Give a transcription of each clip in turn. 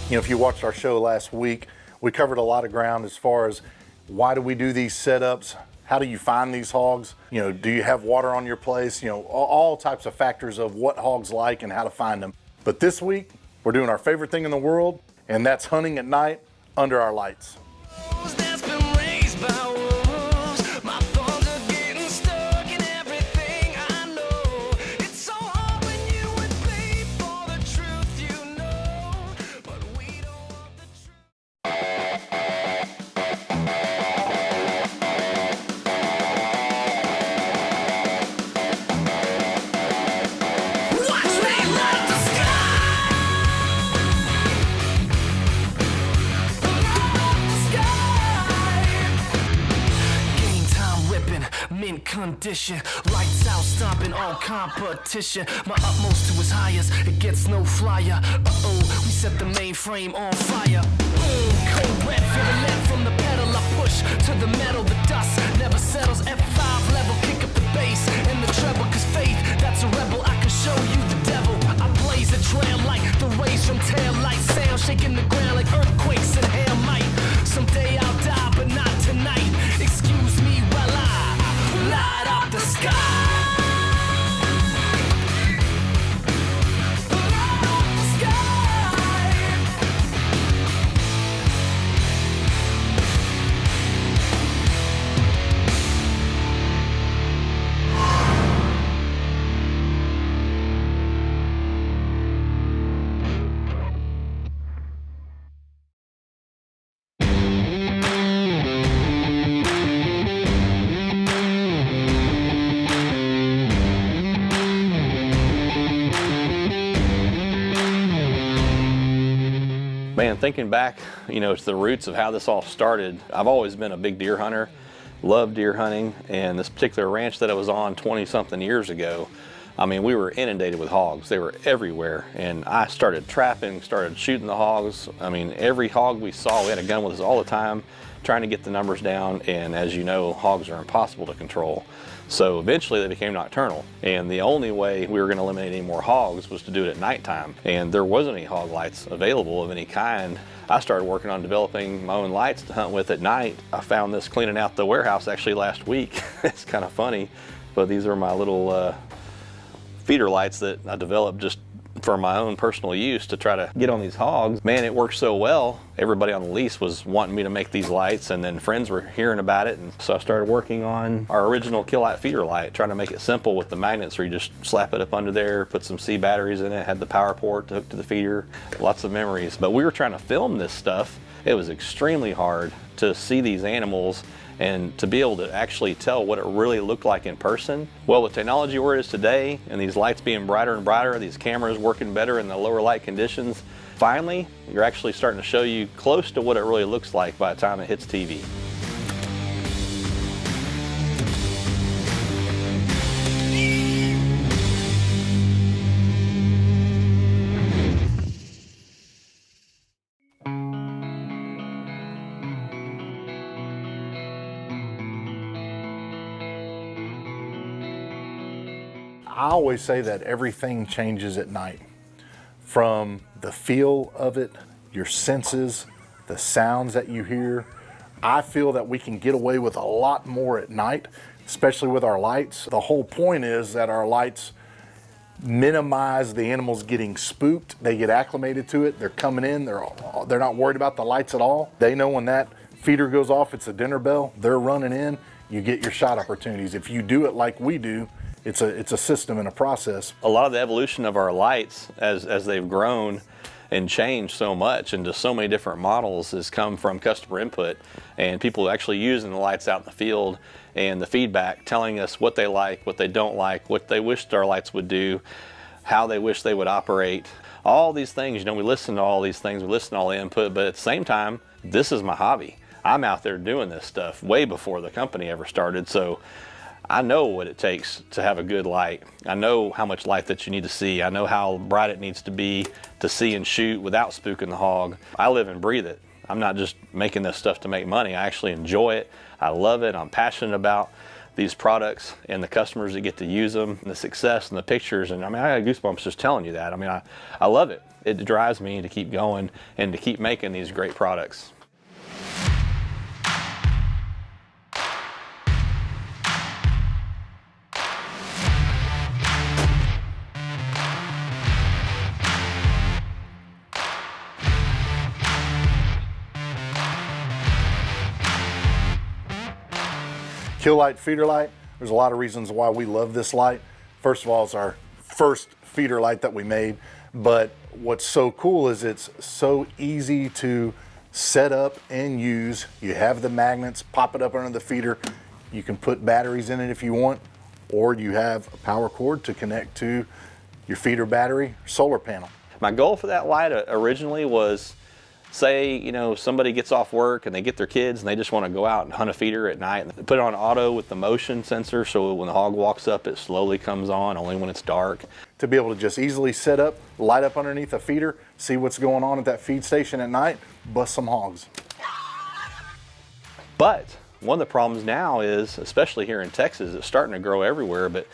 You know, if you watched our show last week, we covered a lot of ground as far as why do we do these setups? How do you find these hogs? You know, do you have water on your place? You know, all types of factors of what hogs like and how to find them. But this week, we're doing our favorite thing in the world, and that's hunting at night under our lights. Condition, lights out, stomping all competition. My utmost to his highest, it gets no flyer. We set the mainframe on fire. Boom, cold red, feel the lead from the pedal. I push to the metal, the dust never settles. F5 level, kick up the bass and the treble. Cause faith, that's a rebel. I can show you the devil. I blaze a trail like the rays from tail light sound, shaking the ground like earthquakes and hail might. Someday I'll die, but not tonight. Excuse me while I light up the sky. Light up the sky. Man, thinking back, you know, to the roots of how this all started, I've always been a big deer hunter, loved deer hunting, and this particular ranch that I was on 20-something years ago, I mean, we were inundated with hogs. They were everywhere, and I started trapping, started shooting the hogs. I mean, every hog we saw, we had a gun with us all the time, trying to get the numbers down, and as you know, hogs are impossible to control. So eventually they became nocturnal, and the only way we were going to eliminate any more hogs was to do it at nighttime, and there wasn't any hog lights available of any kind. I started working on developing my own lights to hunt with at night. I found this cleaning out the warehouse actually last week. It's kind of funny, but these are my little feeder lights that I developed just for my own personal use to try to get on these hogs. Man, it worked so well. Everybody on the lease was wanting me to make these lights, and then friends were hearing about it, and so I started working on our original kill light feeder light, trying to make it simple with the magnets where you just slap it up under there, put some C batteries in it, had the power port to hook to the feeder, lots of memories. But we were trying to film this stuff. It was extremely hard to see these animals and to be able to actually tell what it really looked like in person. Well, with technology where it is today, and these lights being brighter and brighter, these cameras working better in the lower light conditions, finally, you're actually starting to show you close to what it really looks like by the time it hits TV. I always say that everything changes at night. From the feel of it, your senses, the sounds that you hear. I feel that we can get away with a lot more at night, especially with our lights. The whole point is that our lights minimize the animals getting spooked. They get acclimated to it. They're coming in. They're not worried about the lights at all. They know when that feeder goes off, it's a dinner bell. They're running in. You get your shot opportunities. If you do it like we do, it's a system and a process. A lot of the evolution of our lights as they've grown and changed so much into so many different models has come from customer input and people actually using the lights out in the field and the feedback telling us what they like, what they don't like, what they wished our lights would do, how they wish they would operate. All these things, you know, we listen to all these things, we listen to all the input, but at the same time, this is my hobby. I'm out there doing this stuff way before the company ever started, so I know what it takes to have a good light. I know how much light that you need to see. I know how bright it needs to be to see and shoot without spooking the hog. I live and breathe it. I'm not just making this stuff to make money. I actually enjoy it. I love it. I'm passionate about these products and the customers that get to use them, and the success and the pictures. And I mean, I got goosebumps just telling you that. I mean, I love it. It drives me to keep going and to keep making these great products. Kill light, feeder light. There's a lot of reasons why we love this light. First of all, it's our first feeder light that we made, but what's so cool is it's so easy to set up and use. You have the magnets, pop it up under the feeder. You can put batteries in it if you want, or you have a power cord to connect to your feeder battery solar panel. My goal for that light originally was, say, you know, somebody gets off work and they get their kids and they just want to go out and hunt a feeder at night. And put it on auto with the motion sensor, so when the hog walks up, it slowly comes on, only when it's dark. To be able to just easily set up, light up underneath a feeder, see what's going on at that feed station at night, bust some hogs. But one of the problems now is, especially here in Texas, it's starting to grow everywhere, but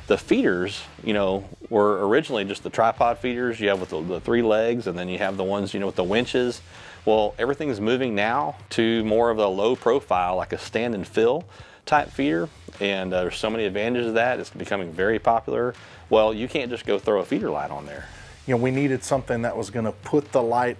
the feeders, you know, were originally just the tripod feeders you have with the 3 legs, and then you have the ones, you know, with the winches. Well, everything's moving now to more of a low profile, like a stand and fill type feeder, and there's so many advantages of that. It's becoming very popular. Well, you can't just go throw a feeder light on there. You know, we needed something that was going to put the light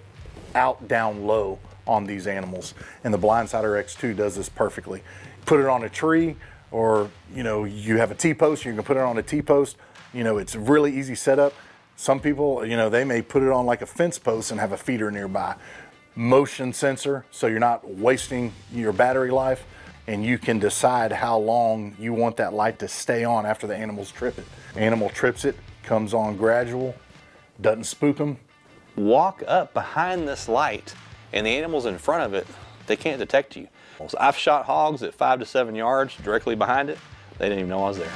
out down low on these animals, and the Blindsider X2 does this perfectly. Put it on a tree, or, you know, you have a T-post, you can put it on a T-post. You know, it's really easy setup. Some people, you know, they may put it on like a fence post and have a feeder nearby. Motion sensor, so you're not wasting your battery life, and you can decide how long you want that light to stay on after the animals trip it. Animal trips it, comes on gradual, doesn't spook them. Walk up behind this light and the animals in front of it, they can't detect you. I've shot hogs at 5 to 7 yards directly behind it. They didn't even know I was there.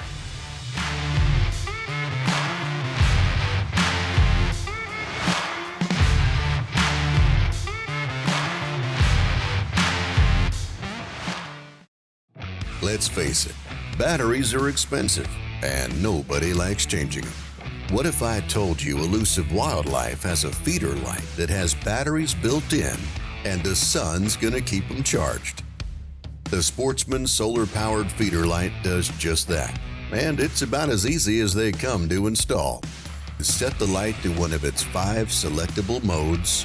Let's face it, batteries are expensive and nobody likes changing them. What if I told you Elusive Wildlife has a feeder light that has batteries built in and the sun's gonna keep them charged? The Sportsman solar-powered feeder light does just that, and it's about as easy as they come to install. Set the light to one of its 5 selectable modes.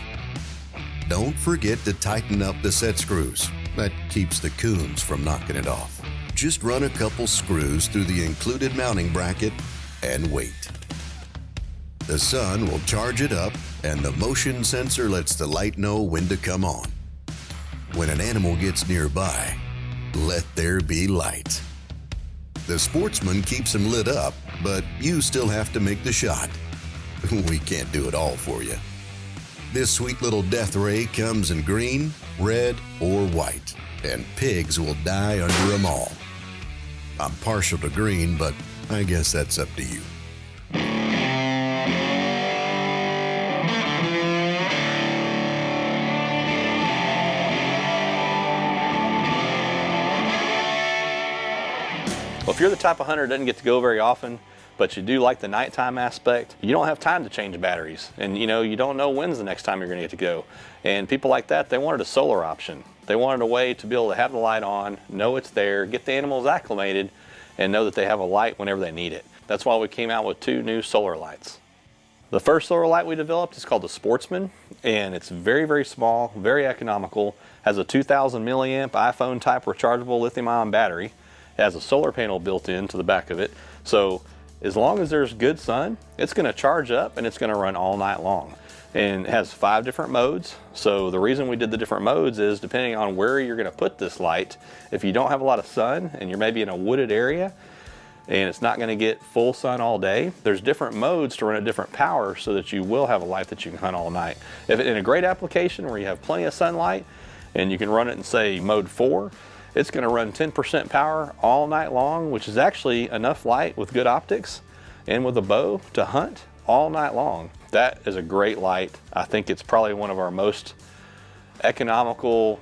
Don't forget to tighten up the set screws. That keeps the coons from knocking it off. Just run a couple screws through the included mounting bracket and wait. The sun will charge it up, and the motion sensor lets the light know when to come on. When an animal gets nearby, let there be light. The Sportsman keeps them lit up, but you still have to make the shot. We can't do it all for you. This sweet little death ray comes in green, red, or white, and pigs will die under them all. I'm partial to green, but I guess that's up to you. Well, if you're the type of hunter that doesn't get to go very often, but you do like the nighttime aspect, you don't have time to change batteries. And you know, you don't know when's the next time you're gonna get to go. And people like that, they wanted a solar option. They wanted a way to be able to have the light on, know it's there, get the animals acclimated, and know that they have a light whenever they need it. That's why we came out with 2 new solar lights. The first solar light we developed is called the Sportsman, and it's very, very small, very economical, has a 2000 milliamp iPhone type rechargeable lithium-ion battery. It has a solar panel built into the back of it. So as long as there's good sun, it's gonna charge up and it's gonna run all night long. And it has 5 different modes. So the reason we did the different modes is depending on where you're gonna put this light, if you don't have a lot of sun and you're maybe in a wooded area and it's not gonna get full sun all day, there's different modes to run at different power so that you will have a light that you can hunt all night. If in a great application where you have plenty of sunlight and you can run it in, say, mode 4, it's gonna run 10% power all night long, which is actually enough light with good optics and with a bow to hunt all night long. That is a great light. I think it's probably one of our most economical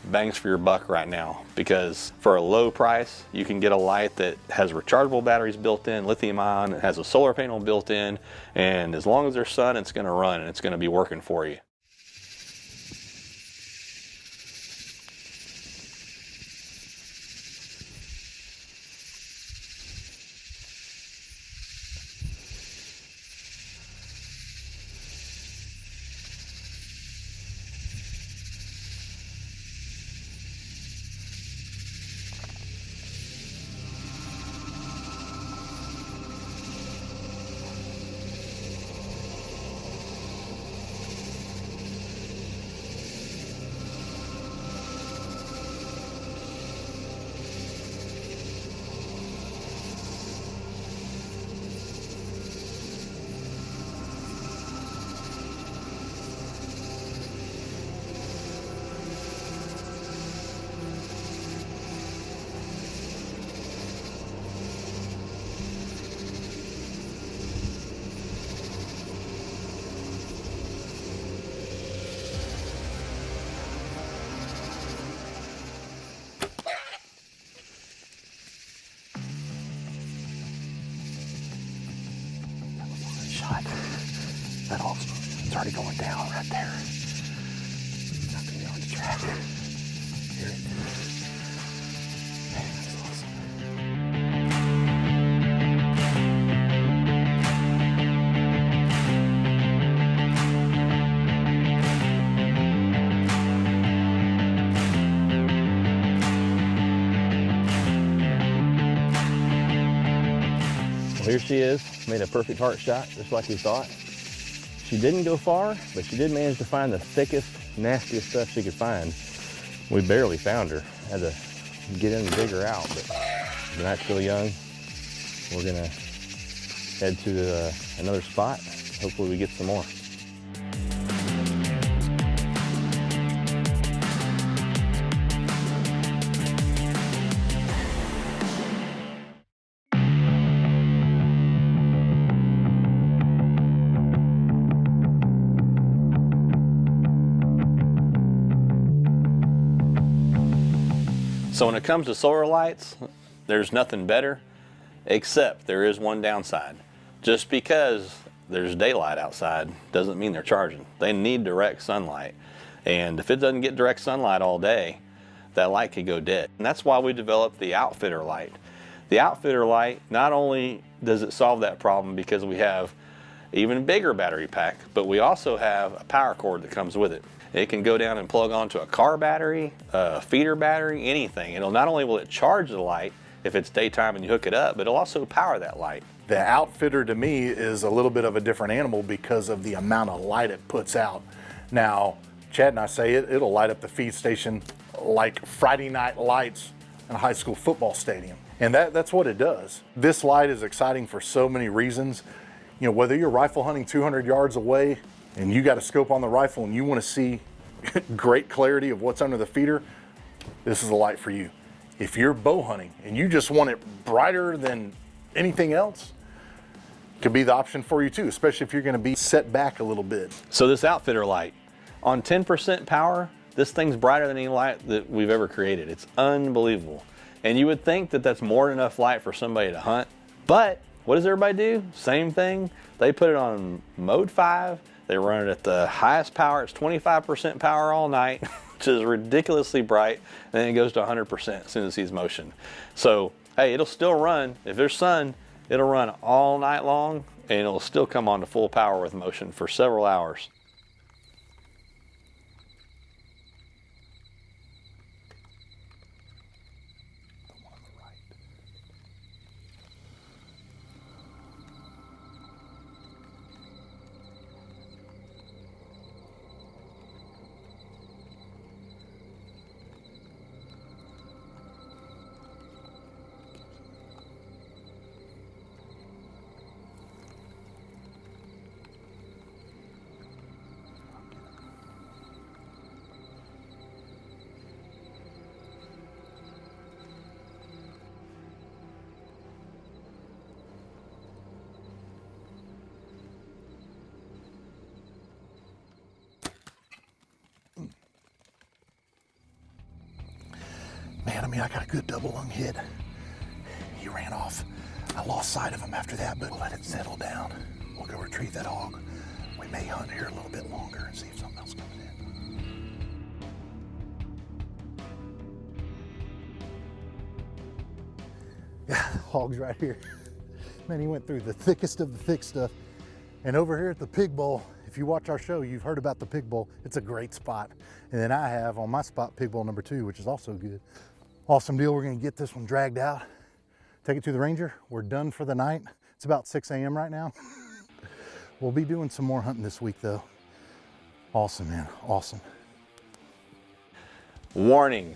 bangs for your buck right now, because for a low price you can get a light that has rechargeable batteries built in, lithium ion, it has a solar panel built in, and as long as there's sun, it's going to run and it's going to be working for you. Shot. That all it's already going down right there. Not gonna be on the track. Hear it? Man, that's awesome. Well, here she is, made a perfect heart shot, just like we thought. She didn't go far, but she did manage to find the thickest, nastiest stuff she could find. We barely found her. Had to get in and dig her out, but the night's still young. We're gonna head to another spot. Hopefully we get some more. So when it comes to solar lights, there's nothing better, except there is one downside. Just because there's daylight outside doesn't mean they're charging. They need direct sunlight. And if it doesn't get direct sunlight all day, that light could go dead. And that's why we developed the Outfitter light. The Outfitter light, not only does it solve that problem because we have even bigger battery pack, but we also have a power cord that comes with it. It can go down and plug onto a car battery, a feeder battery, anything. It'll not only will it charge the light if it's daytime and you hook it up, but it'll also power that light. The Outfitter to me is a little bit of a different animal because of the amount of light it puts out. Now, Chad and I say it'll light up the feed station like Friday night lights in a high school football stadium. And that's what it does. This light is exciting for so many reasons. You know, whether you're rifle hunting 200 yards away and you got a scope on the rifle and you want to see great clarity of what's under the feeder, this is a light for you. If you're bow hunting and you just want it brighter than anything else, it could be the option for you too, especially if you're going to be set back a little bit. So this Outfitter light, on 10% power, this thing's brighter than any light that we've ever created. It's unbelievable. And you would think that that's more than enough light for somebody to hunt. But what does everybody do? Same thing. They put it on mode 5. They run it at the highest power. It's 25% power all night, which is ridiculously bright. And then it goes to 100% as soon as it sees motion. So, hey, it'll still run. If there's sun, it'll run all night long, and it'll still come on to full power with motion for several hours. I mean, I got a good double lung hit. He ran off. I lost sight of him after that, but we'll let it settle down. We'll go retrieve that hog. We may hunt here a little bit longer and see if something else comes in. Yeah, hog's right here. Man, he went through the thickest of the thick stuff. And over here at the pig bowl, if you watch our show, you've heard about the pig bowl. It's a great spot. And then I have on my spot pig bowl number 2, which is also good. Awesome deal. We're gonna get this one dragged out, take it to the ranger. We're done for the night. It's about 6 a.m. right now. We'll be doing some more hunting this week though. Awesome, man, awesome. Warning,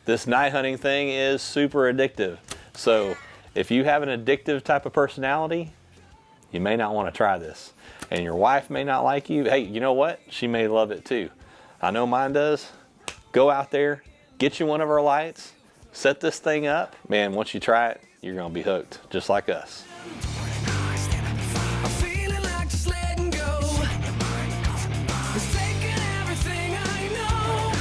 this night hunting thing is super addictive. So if you have an addictive type of personality, you may not want to try this. And your wife may not like you. Hey, you know what? She may love it too. I know mine does. Go out there, get you one of our lights, set this thing up. Man, once you try it, you're gonna be hooked, just like us. I'm feeling like just letting go. It's taking everything I know.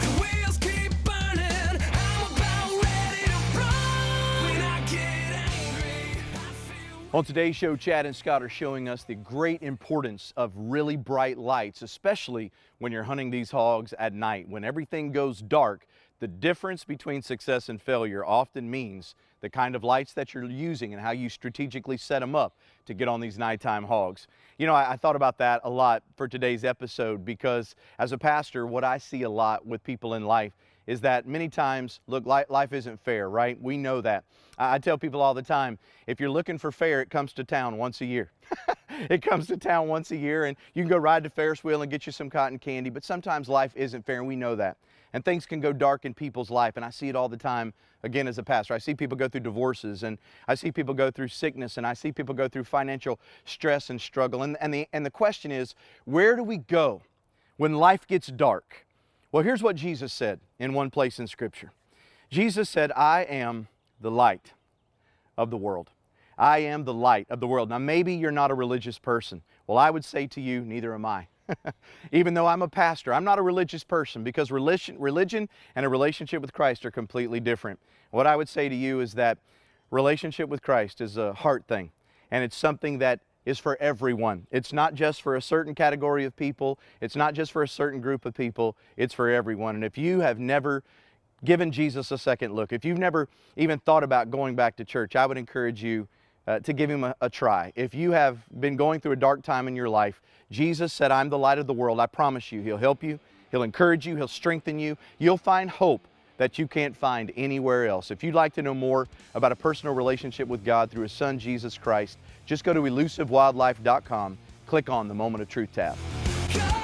The wheels keep burning. I'm about ready to run. When I get angry, I feel. On today's show, Chad and Scott are showing us the great importance of really bright lights, especially when you're hunting these hogs at night. When everything goes dark, the difference between success and failure often means the kind of lights that you're using and how you strategically set them up to get on these nighttime hogs. You know, I thought about that a lot for today's episode because as a pastor, what I see a lot with people in life is that many times, look, life isn't fair, right? We know that. I tell people all the time, if you're looking for fair, it comes to town once a year. It comes to town once a year and you can go ride the Ferris wheel and get you some cotton candy, but sometimes life isn't fair and we know that. And things can go dark in people's life, and I see it all the time, again, as a pastor. I see people go through divorces, and I see people go through sickness, and I see people go through financial stress and struggle. And the question is, where do we go when life gets dark? Well, here's what Jesus said in one place in Scripture. Jesus said, I am the light of the world. I am the light of the world. Now, maybe you're not a religious person. Well, I would say to you, neither am I. Even though I'm a pastor, I'm not a religious person because religion and a relationship with Christ are completely different. What I would say to you is that relationship with Christ is a heart thing, and it's something that is for everyone. It's not just for a certain category of people. It's not just for a certain group of people. It's for everyone. And if you have never given Jesus a second look, if you've never even thought about going back to church, I would encourage you to give Him a try. If you have been going through a dark time in your life, Jesus said, I'm the light of the world. I promise you, He'll help you. He'll encourage you. He'll strengthen you. You'll find hope that you can't find anywhere else. If you'd like to know more about a personal relationship with God through His Son, Jesus Christ, just go to elusivewildlife.com, click on the Moment of Truth tab. Go!